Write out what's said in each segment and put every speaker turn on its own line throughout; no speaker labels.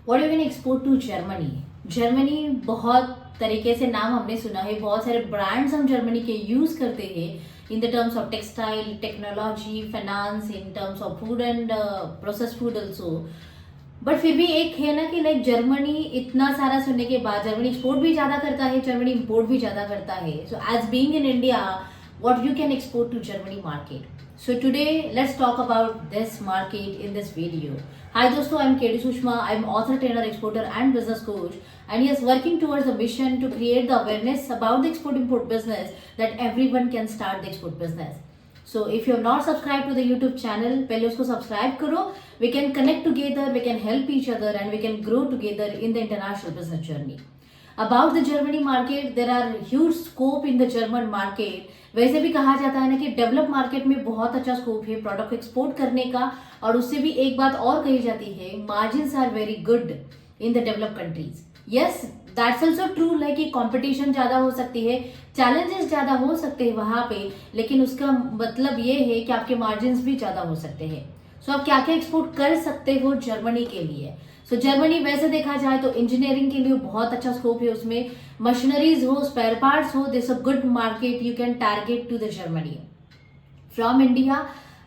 What you can export to Germany. Germany बहुत तरीके से नाम हमने सुना है, बहुत सारे ब्रांड्स हम जर्मनी के यूज करते हैं in the terms of textile, technology, finance, in terms of food and process food also. But फिर भी एक है ना कि लाइक जर्मनी इतना सारा सुनने के बाद जर्मनी एक्सपोर्ट भी ज्यादा करता है, जर्मनी इंपोर्ट भी ज्यादा करता है। So as being in India, what you can export to Germany market. So today let's talk about this market in this video. Hi दोस्तों, I'm KDSushma. I'm author, trainer, exporter and business coach, and yes, working towards a mission to create the awareness about the export import business that everyone can start the export business. So if you're not subscribed to the YouTube channel, पहले उसको subscribe करो. We can connect together, we can help each other, and we can grow together in the international business journey. About the Germany market, there are huge scope in the German market. वैसे भी कहा जाता है ना कि develop market में बहुत अच्छा स्कोप है प्रोडक्ट एक्सपोर्ट करने का, और उससे भी एक बात और कही जाती है, margins are very good in the develop countries. Yes, that's also true, like कि कंपटीशन ज्यादा हो सकती है, चैलेंजेस ज्यादा हो सकते हैं वहां पे, लेकिन उसका मतलब ये है कि आपके मार्जिन्स भी ज्यादा हो सकते हैं। सो आप क्या क्या एक्सपोर्ट कर सकते हो जर्मनी के लिए। सो जर्मनी वैसे देखा जाए तो इंजीनियरिंग के लिए बहुत अच्छा स्कोप है, उसमें मशीनरीज हो, स्पेयर पार्ट्स हो, this a good market you can target to the Germany. From India,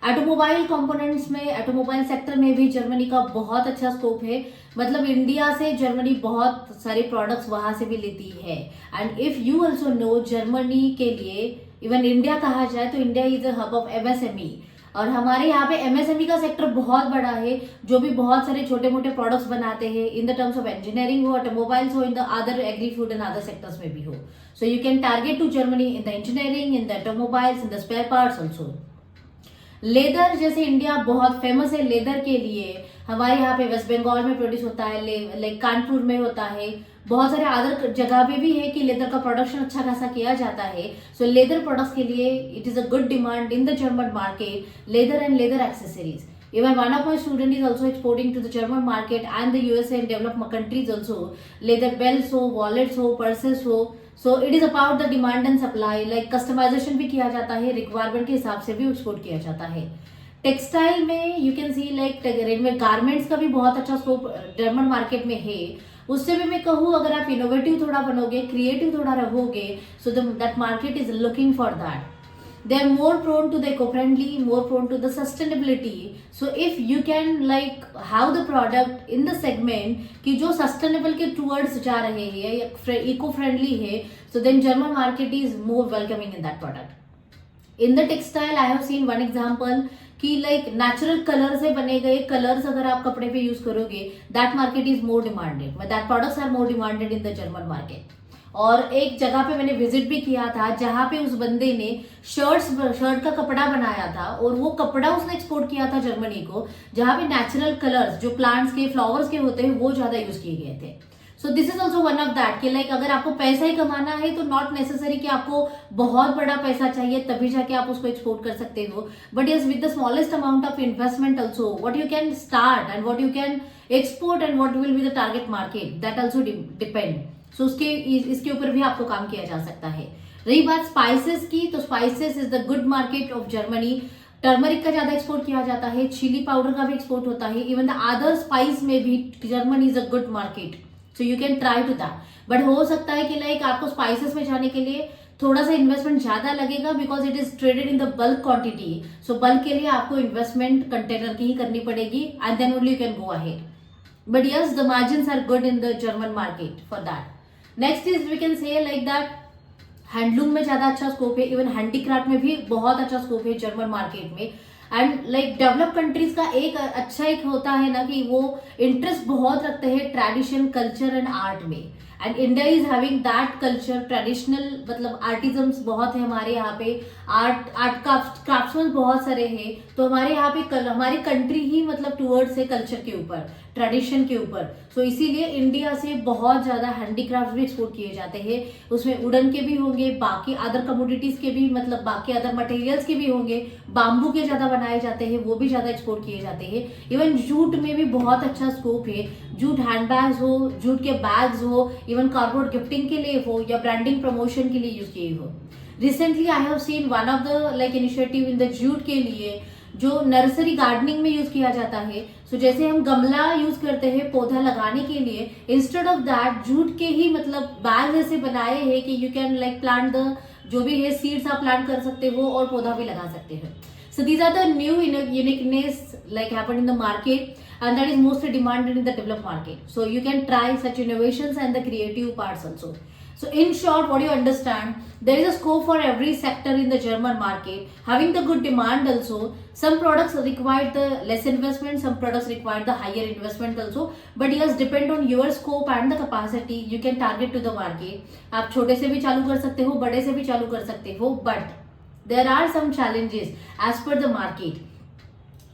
automobile components में, ऑटोमोबाइल सेक्टर में भी जर्मनी का बहुत अच्छा स्कोप है। मतलब इंडिया से जर्मनी बहुत सारे प्रोडक्ट्स वहां से भी लेती है। And if you also know, Germany के लिए इवन इंडिया कहा जाए तो India is a hub of MSME, और हमारे यहाँ पे एमएसएमई का सेक्टर बहुत बड़ा है, जो भी बहुत सारे छोटे मोटे प्रोडक्ट्स बनाते हैं in the terms of engineering हो, ऑटोमोबाइल्स हो, in the other agri food and other sectors में भी हो। So you can target to Germany in the engineering, in the automobiles, in the spare parts also. Leather, जैसे India बहुत famous है leather के लिए, हमारे यहाँ पे वेस्ट बंगाल में प्रोड्यूस होता है, लाइक कानपुर में होता है, बहुत सारे अदर जगह पे भी है कि लेदर का प्रोडक्शन अच्छा खासा किया जाता है। सो लेदर प्रोडक्ट्स के लिए it is a good demand in the German market, leather and leather accessories. Even one of my student is also exporting to the German market and the USA and developed countries also. Leather belts हो, wallets हो, purses हो. So it is about the demand and supply. Like customization भी किया जाता है, requirement के हिसाब से भी एक्सपोर्ट किया जाता है. टेक्सटाइल में यू कैन सी लाइक में गारमेंट्स का भी बहुत अच्छा स्कोप जर्मन मार्केट में है. उससे भी मैं कहूँ, अगर आप इनोवेटिव थोड़ा बनोगे, क्रिएटिव थोड़ा रहोगे, so that market is looking for that. They are more prone to the eco-friendly, more prone to the sustainability. So if you can like have the product in the segment कि जो sustainable के towards जा रहे हैं या eco-friendly है, so then German market is more welcoming in that product. In the textile, I have seen one example कि like natural color से बने गए colors अगर आप कपड़े पे use करोगे, that market is more demanded. That products are more demanded in the German market. और एक जगह पे मैंने विजिट भी किया था जहां पे उस बंदे ने शर्ट का कपड़ा बनाया था, और वो कपड़ा उसने एक्सपोर्ट किया था जर्मनी को, जहां पे नेचुरल कलर्स जो प्लांट्स के, फ्लावर्स के होते हैं, वो ज्यादा यूज किए गए थे. So this is also one of that कि लाइक अगर आपको पैसा ही कमाना है तो नॉट नेसेसरी कि आपको बहुत बड़ा पैसा चाहिए तभी जाके आप उसको एक्सपोर्ट कर सकते हो. But yes, with the smallest amount of investment also what you can start and what you can export and what will be the target market, that also depend. So इसके ऊपर भी आपको काम किया जा सकता है. रही बात स्पाइसेस की, तो spices is the good market of Germany. Turmeric का ज्यादा एक्सपोर्ट किया जाता है, चिली पाउडर का भी एक्सपोर्ट होता है, इवन द अदर स्पाइस में भी Germany is a good market. So you can try to that. But हो सकता है कि लाइक आपको स्पाइसेस में जाने के लिए थोड़ा सा इन्वेस्टमेंट ज्यादा लगेगा, because it is traded in the bulk quantity. So bulk के लिए आपको इन्वेस्टमेंट कंटेनर की ही करनी पड़ेगी, and then only you can go ahead. But yes, the margins are good in the German market for that. Next is we can say like that handloom में ज्यादा अच्छा स्कोप है, इवन हैंडीक्राफ्ट में भी बहुत अच्छा स्कोप है German market में. एंड लाइक डेवलप कंट्रीज का एक अच्छा एक होता है ना कि वो इंटरेस्ट बहुत रखते हैं ट्रेडिशन, कल्चर एंड आर्ट में. And India is having that culture, traditional मतलब आर्टिजम्स बहुत है हमारे यहाँ पे, आर्ट क्राफ्ट्समैन बहुत सारे हैं. तो हमारे यहाँ पे हमारी कंट्री ही मतलब टूवर्ड्स है कल्चर के ऊपर, ट्रेडिशन के ऊपर. सो इसीलिए इंडिया से बहुत ज्यादा हैंडीक्राफ्ट भी एक्सपोर्ट किए जाते हैं. उसमें वुडन के भी होंगे, बाकी अदर कमोडिटीज के भी, मतलब बाकी अदर मटेरियल्स के भी होंगे, बाम्बू के ज्यादा बनाए जाते हैं, वो भी ज्यादा एक्सपोर्ट किए जाते हैं. इवन जूट में भी बहुत अच्छा स्कोप है. जूट हैंडबैग्स हो, जूट के बैग्स हो, इवन कॉर्पोरेट गिफ्टिंग के लिए हो या ब्रांडिंग प्रमोशन के लिए यूज किए हो. Recently I have seen one of the like initiative in the jute के लिए, जो नर्सरी गार्डनिंग में यूज किया जाता है। सो जैसे हम गमला यूज करते हैं पौधा लगाने के लिए, इंस्टेड ऑफ दैट जूट के ही मतलब बैग ऐसे बनाए हैं कि you can like plant the जो भी है सीड्स आप प्लांट कर सकते हो और पौधा भी लगा सकते हो। So these are the new uniqueness like happen in the market, and that is mostly demanded in the developed market. So you can try such innovations and the creative parts also. So in short, what you understand, there is a scope for every sector in the German market, having the good demand also. Some products require the less investment, some products require the higher investment also. But yes, depend on your scope and the capacity, you can target to the market. आप छोटे से भी चालू कर सकते हो, बड़े से भी चालू कर सकते हो, but there are some challenges as per the market.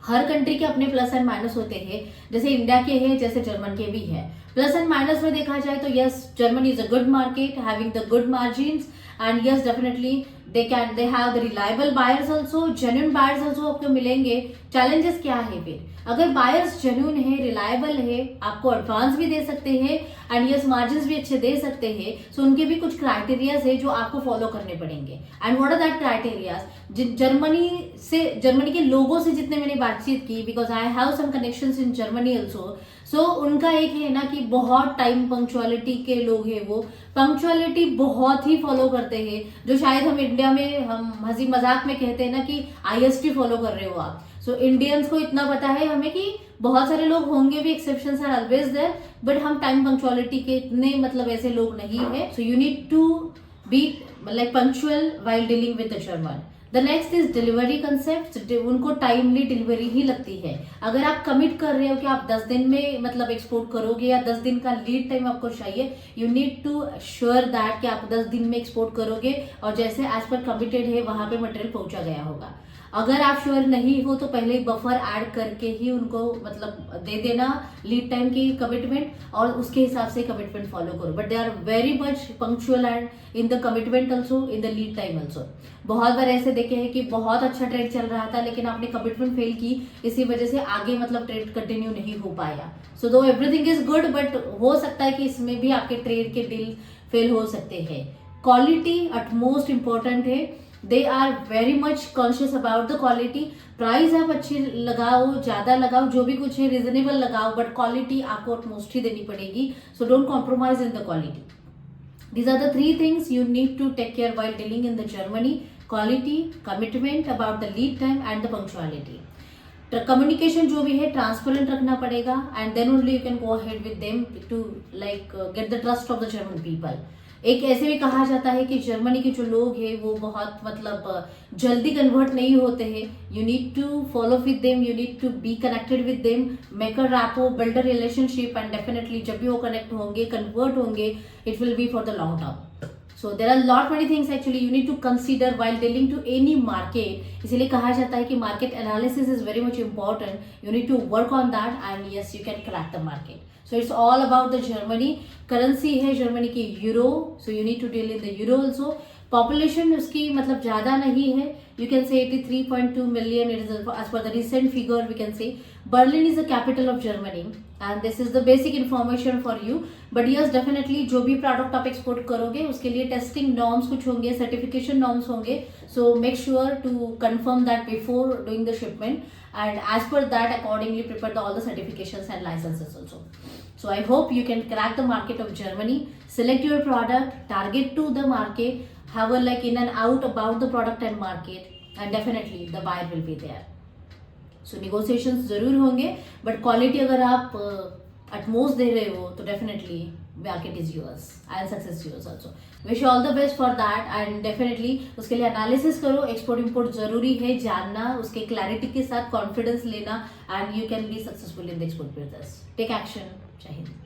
Her country के अपने प्लस एंड माइनस होते हैं, जैसे इंडिया के हैं, जैसे जर्मन के भी है। प्लस एंड माइनस में देखा जाए तो yes, Germany is a good market having the good margins, and yes definitely they have the reliable buyers also, genuine buyers also आपको मिलेंगे। चैलेंजेस क्या है फिर? अगर बायर्स जेन्युइन है, रिलायबल है, आपको एडवांस भी दे सकते हैं एंड यस मार्जिन्स भी अच्छे दे सकते हैं, सो उनके भी कुछ क्राइटेरियाज है जो आपको फॉलो करने पड़ेंगे। And what are that criterias? Germany के लोगों से जितने मैंने बातचीत की, because I have some connections in Germany also, so उनका एक है ना कि बहुत टाइम पंक्चुअलिटी के लोग हैं, वो पंक्चुअलिटी बहुत ही फॉलो करते हैं, जो शायद हम इंडिया में हम हंसी मजाक में कहते हैं ना कि IST फॉलो कर रहे हो आप। सो इंडियंस को इतना पता है हमें कि बहुत सारे लोग होंगे भी, exceptions are always there, but हम टाइम पंक्चुअलिटी के इतने मतलब ऐसे लोग नहीं है। So you need to be like punctual while dealing with the German. The next is delivery concept, उनको टाइमली डिलीवरी ही लगती है। अगर आप कमिट कर रहे हो कि आप 10 दिन में मतलब एक्सपोर्ट करोगे या 10 दिन का लीड टाइम आपको चाहिए, you need to sure that कि आप 10 दिन में एक्सपोर्ट करोगे और जैसे एज पर कमिटेड है वहां पे मटेरियल पहुंचा गया होगा। अगर आप श्योर नहीं हो तो पहले बफर ऐड करके ही उनको मतलब दे देना लीड टाइम की कमिटमेंट, और उसके हिसाब से कमिटमेंट फॉलो करो। But they are very much punctual and in the commitment also, in the lead time also. बहुत बार ऐसे देखे हैं कि बहुत अच्छा ट्रेड चल रहा था लेकिन आपने कमिटमेंट फेल की, इसी वजह से आगे मतलब ट्रेड कंटिन्यू नहीं हो पाया। सो दो एवरीथिंग इज गुड, बट हो सकता है कि इसमें भी आपके ट्रेड के डील फेल हो सकते हैं। क्वालिटी अटमोस्ट इंपॉर्टेंट है, they are very much conscious about the quality. Price आप अच्छी लगाओ, ज्यादा लगाओ, जो भी कुछ है रिजनेबल लगाओ, बट क्वालिटी आपको अटमोस्ट ही देनी पड़ेगी। So don't compromise in the quality. These are the 3 things you need to take care while dealing in the Germany: quality, commitment about the lead time and the punctuality. Communication जो भी है transparent रखना पड़ेगा, and then only you can go ahead with them to like get the trust of the German people. एक ऐसे भी कहा जाता है कि जर्मनी के जो लोग हैं वो बहुत मतलब जल्दी कन्वर्ट नहीं होते हैं। You need to follow with them, you need to be connected with them, make a rapport, build a relationship, and definitely जब भी वो कनेक्ट होंगे, कन्वर्ट होंगे, it will be for the long term. So there are lot many things actually you need to consider while dealing to any market. इसीलिए कहा जाता है कि market analysis is very much important. You need to work on that and yes you can crack the market. So it's all about the Germany. Currency है Germany की euro, so you need to deal in the euro also. Population उसकी मतलब ज़्यादा नहीं है, you can say 83.2 million, it is as per the recent figure we can say. Berlin is the capital of Germany and this is the basic information for you. But yes, definitely जो भी product आप export करोगे उसके लिए testing norms कुछ होंगे, certification norms होंगे, so make sure to confirm that before doing the shipment, and as per that accordingly prepare all the certifications and licenses also. So I hope you can crack the market of Germany. Select your product, target to the market, have a like in and out about the product and market, and definitely the buyer will be there. So negotiations जरूर होंगे, but quality अगर आप utmost दे रहे हो तो definitely market is yours and success yours also. Wish you all the best for that, and definitely उसके लिए analysis करो, export import जरूरी है जानना, उसके clarity के साथ confidence लेना, and you can be successful in the export business. Take action. जय हिंद।